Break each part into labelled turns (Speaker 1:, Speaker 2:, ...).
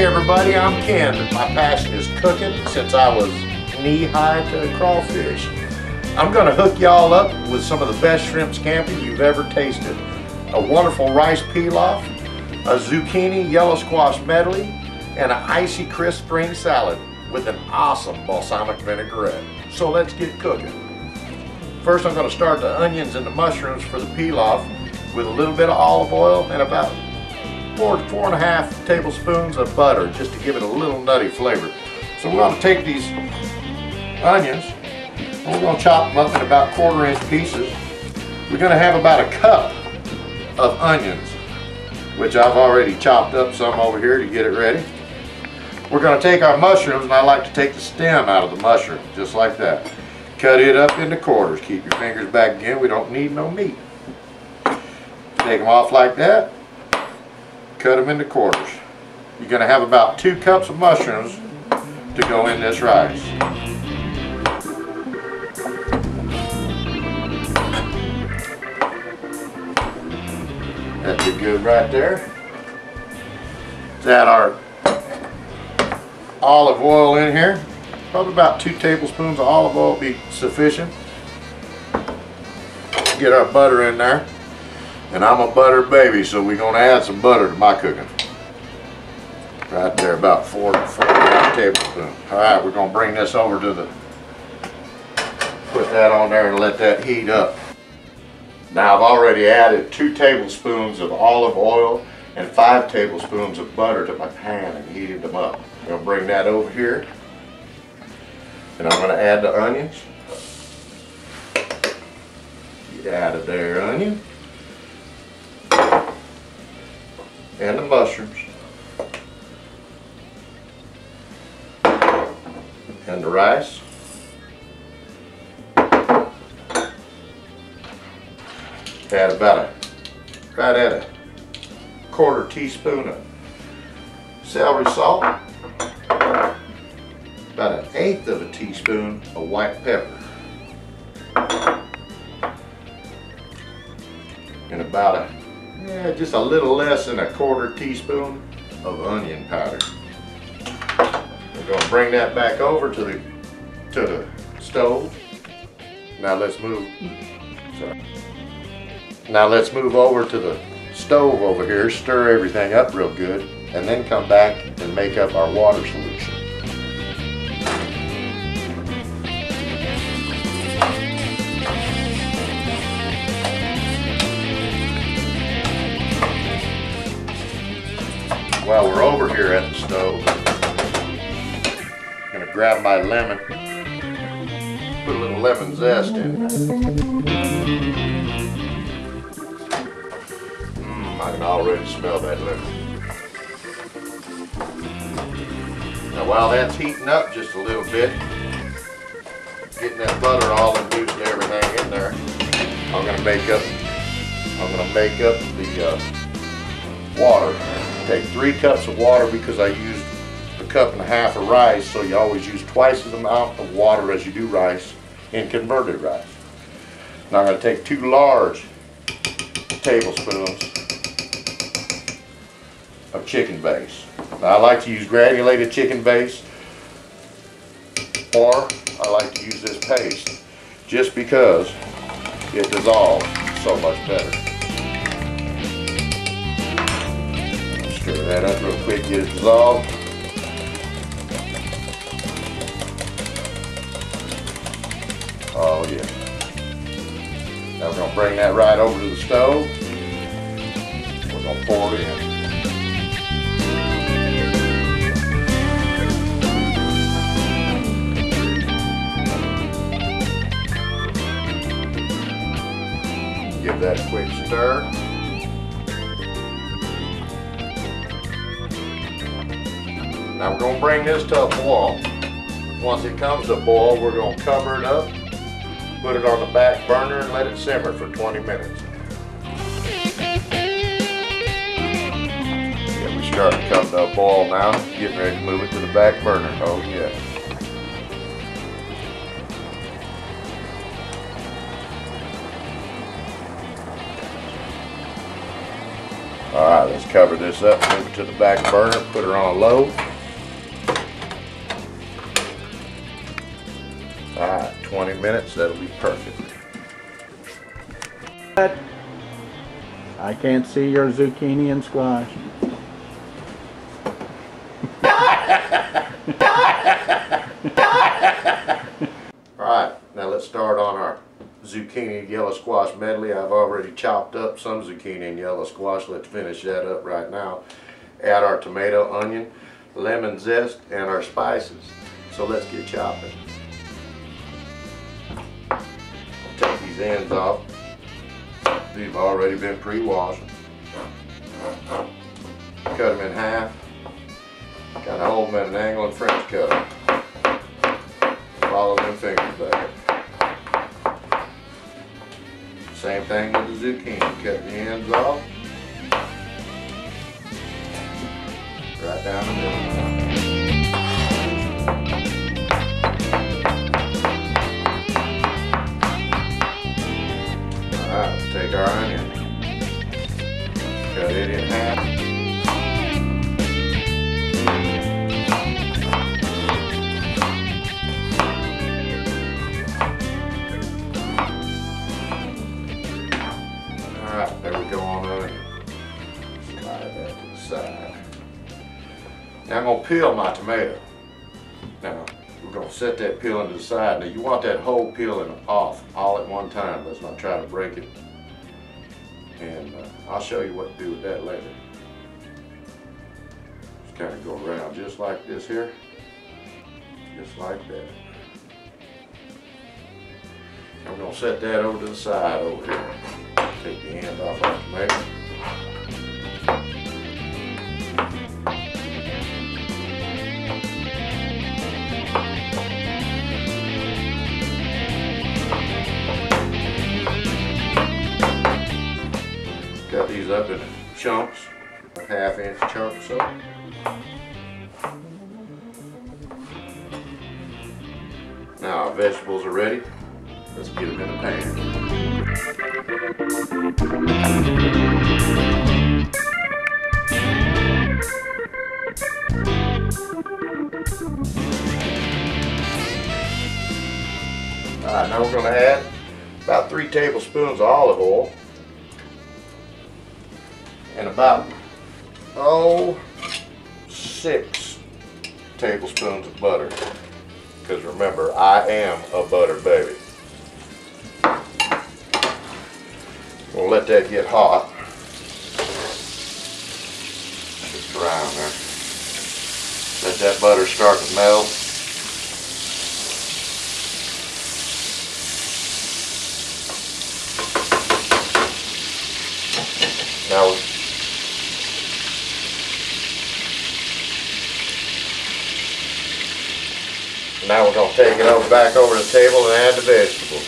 Speaker 1: Hey everybody, I'm Ken. My passion is cooking since I was knee-high to crawfish. I'm going to hook y'all up with some of the best shrimp scampi you've ever tasted. A wonderful rice pilaf, a zucchini yellow squash medley, and an icy crisp spring salad with an awesome balsamic vinaigrette. So let's get cooking. First I'm going to start the onions and the mushrooms for the pilaf with a little bit of olive oil and about 4 to 4.5 tablespoons of butter just to give it a little nutty flavor. So we're going to take these onions and we're going to chop them up in about 1/4 inch pieces. We're going to have about a cup of onions, which I've already chopped up some over here to get it ready. We're going to take our mushrooms, and I like to take the stem out of the mushroom just like that. Cut it up into quarters. Keep your fingers back again. We don't need no meat. Take them off like that. Cut them into quarters. You're going to have about 2 cups of mushrooms to go in this rice. That'd be good right there. Let's add our olive oil in here. Probably about 2 tablespoons of olive oil will be sufficient. Get our butter in there. And I'm a butter baby, so we're going to add some butter to my cooking. Right there, about 4.5 tablespoons. Alright, we're going to bring this over to the, put that on there and let that heat up. Now I've already added 2 tablespoons of olive oil and 5 tablespoons of butter to my pan and heated them up. I'm going to bring that over here. And I'm going to add the onions. You added there, onion. And the mushrooms. And the rice. Add about right at a 1/4 teaspoon of celery salt. About 1/8 of a teaspoon of white pepper. And about just a little less than a 1/4 teaspoon of onion powder. We're going to bring that back over to the stove. Now let's move. Now let's move over to the stove over here, stir everything up real good, and then come back and make up our water solution. While we're over here at the stove, I'm going to grab my lemon, put a little lemon zest in it. I can already smell that lemon. Now while that's heating up just a little bit, getting that butter all induced and everything in there, I'm going to make up the water. Take 3 cups of water because I used 1.5 cups of rice, so you always use twice as amount of water as you do rice in converted rice. Now I'm going to take 2 large tablespoons of chicken base. Now I like to use granulated chicken base, or I like to use this paste just because it dissolves so much better. Stir that up real quick, get it dissolved. Oh yeah. Now we're going to bring that right over to the stove. We're going to pour it in. Give that a quick stir. Now we're going to bring this to a boil. Once it comes to a boil, we're going to cover it up, put it on the back burner, and let it simmer for 20 minutes. Yeah, we're starting to come to a boil now. Getting ready to move it to the back burner. Oh yeah. All right, let's cover this up, move it to the back burner, put her on low. All right, 20 minutes, that'll be perfect.
Speaker 2: I can't see your zucchini and squash.
Speaker 1: All right, now let's start on our zucchini and yellow squash medley. I've already chopped up some zucchini and yellow squash. Let's finish that up right now. Add our tomato, onion, lemon zest, and our spices. So let's get chopping. I'll take these ends off. These have already been pre-washed. Cut them in half. Kind of hold them at an angle and French cut them. Follow them fingers back. Same thing with the zucchini. Cut the ends off. Right down the middle. Alright, let's take our onion. Cut it in half. Alright, there we go on onion. Slide that to the side. Now I'm going to peel my tomato. Now, we're going to set that peeling to the side. Now you want that whole peeling off all at one time. Let's not try to break it. And I'll show you what to do with that later. Just kind of go around just like this here. Just like that. I'm going to set that over to the side over here. Take the end off our tomato. Cut these up in chunks, half-inch chunks so. Now our vegetables are ready. Let's get them in the pan. Alright, now we're going to add about 3 tablespoons of olive oil. And about 6 tablespoons of butter, because remember, I am a butter baby. We'll let that get hot. Just around there. Let that butter start to melt. Now we're going to take it back over the table and add the vegetables.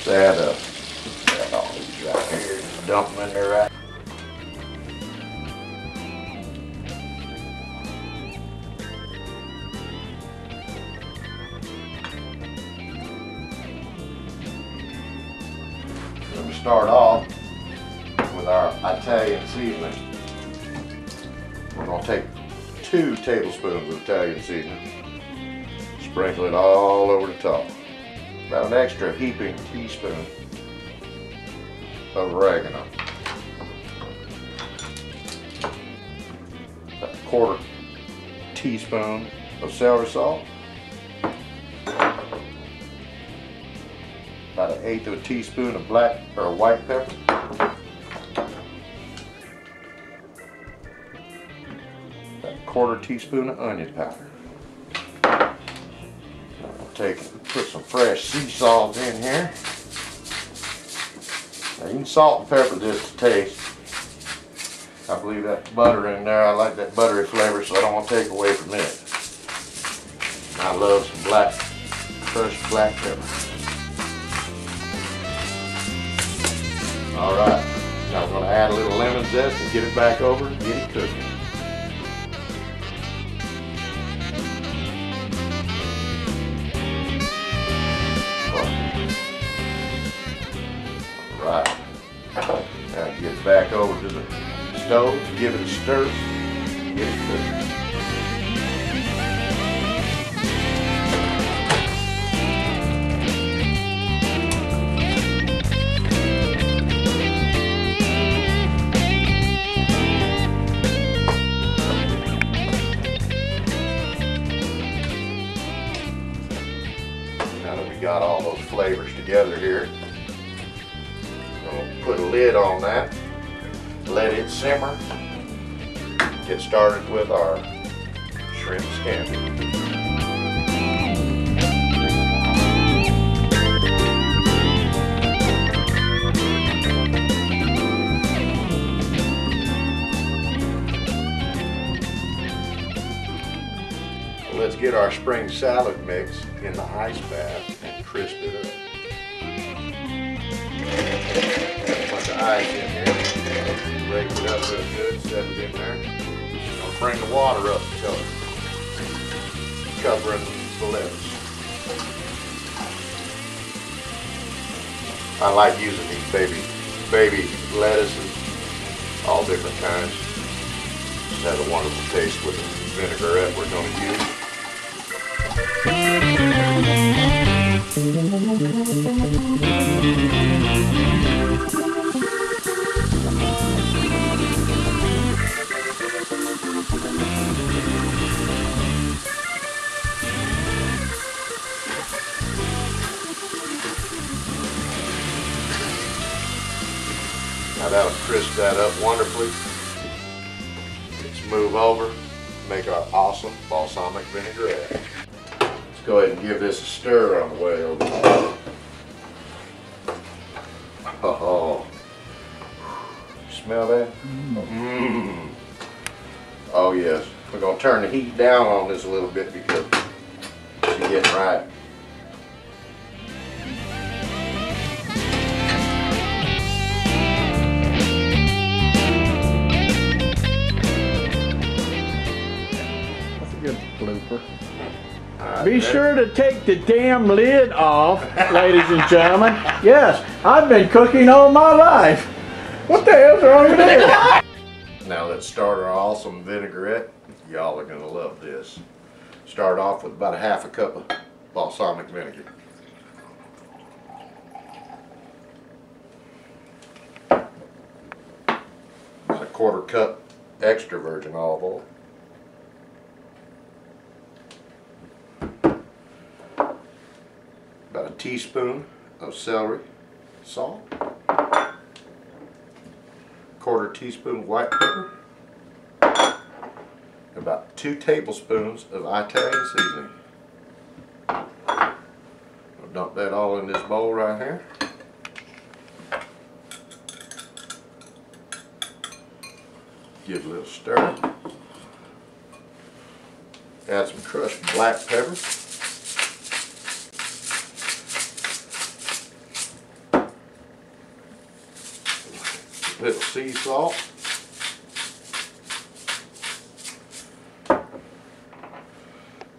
Speaker 1: Add all these right here. Dump them in there right. Let me start off with our Italian seasoning. We're going to take 2 tablespoons of Italian seasoning, sprinkle it all over the top. About an extra heaping teaspoon of oregano. About a 1/4 teaspoon of celery salt. About an 1/8 of a teaspoon of black or white pepper. About a 1/4 teaspoon of onion powder. Put some fresh sea salt in here. Now you can salt and pepper this to taste. I believe that butter in there, I like that buttery flavor, so I don't want to take away from it. I love some crushed black pepper. Alright, now we're going to add a little lemon zest and get it back over and get it cooking. stove, give it a stir, get it cooking. Now that we got all those flavors together here, we'll put a lid on that, let it simmer, get started with our shrimp scampi. Let's get our spring salad mix in the ice bath and crisp it up. A bunch of ice in here. Break it up real good, set it in there. I'll bring the water up until it's covering the lettuce. I like using these baby lettuces, all different kinds. Just has a wonderful taste with the vinaigrette we're going to use. Now that'll crisp that up wonderfully. Let's move over, make our awesome balsamic vinaigrette. Let's go ahead and give this a stir on the way over. Oh, smell that? Mm. Oh yes. We're going to turn the heat down on this a little bit because she's getting right.
Speaker 2: Blooper. Be sure to take the damn lid off, ladies and gentlemen. Yes, I've been cooking all my life. What the hell's wrong with this?
Speaker 1: Now let's start our awesome vinaigrette. Y'all are going to love this. Start off with about a half a cup of balsamic vinegar. About a quarter cup extra virgin olive oil. About a teaspoon of celery salt, quarter teaspoon white pepper, about 2 tablespoons of Italian seasoning. I'll dump that all in this bowl right here. Give a little stir. Add some crushed black pepper. Little sea salt,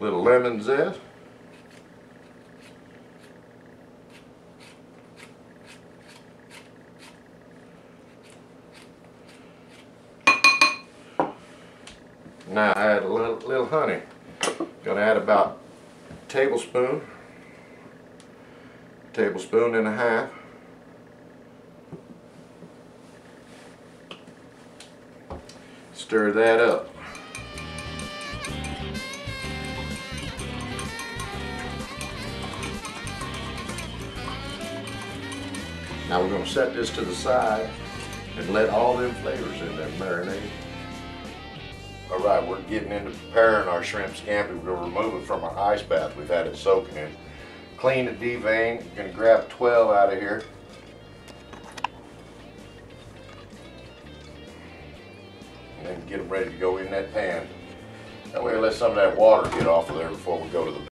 Speaker 1: little lemon zest, now add a little honey. Gonna add about a tablespoon and a half. Stir that up. Now we're going to set this to the side and let all them flavors in there marinate. Alright, we're getting into preparing our shrimp scampi. We're going to remove it from our ice bath. We've had it soaking in. Clean it, devein. You're going to grab 12 out of here. And get them ready to go in that pan. That way, let some of that water get off of there before we go to the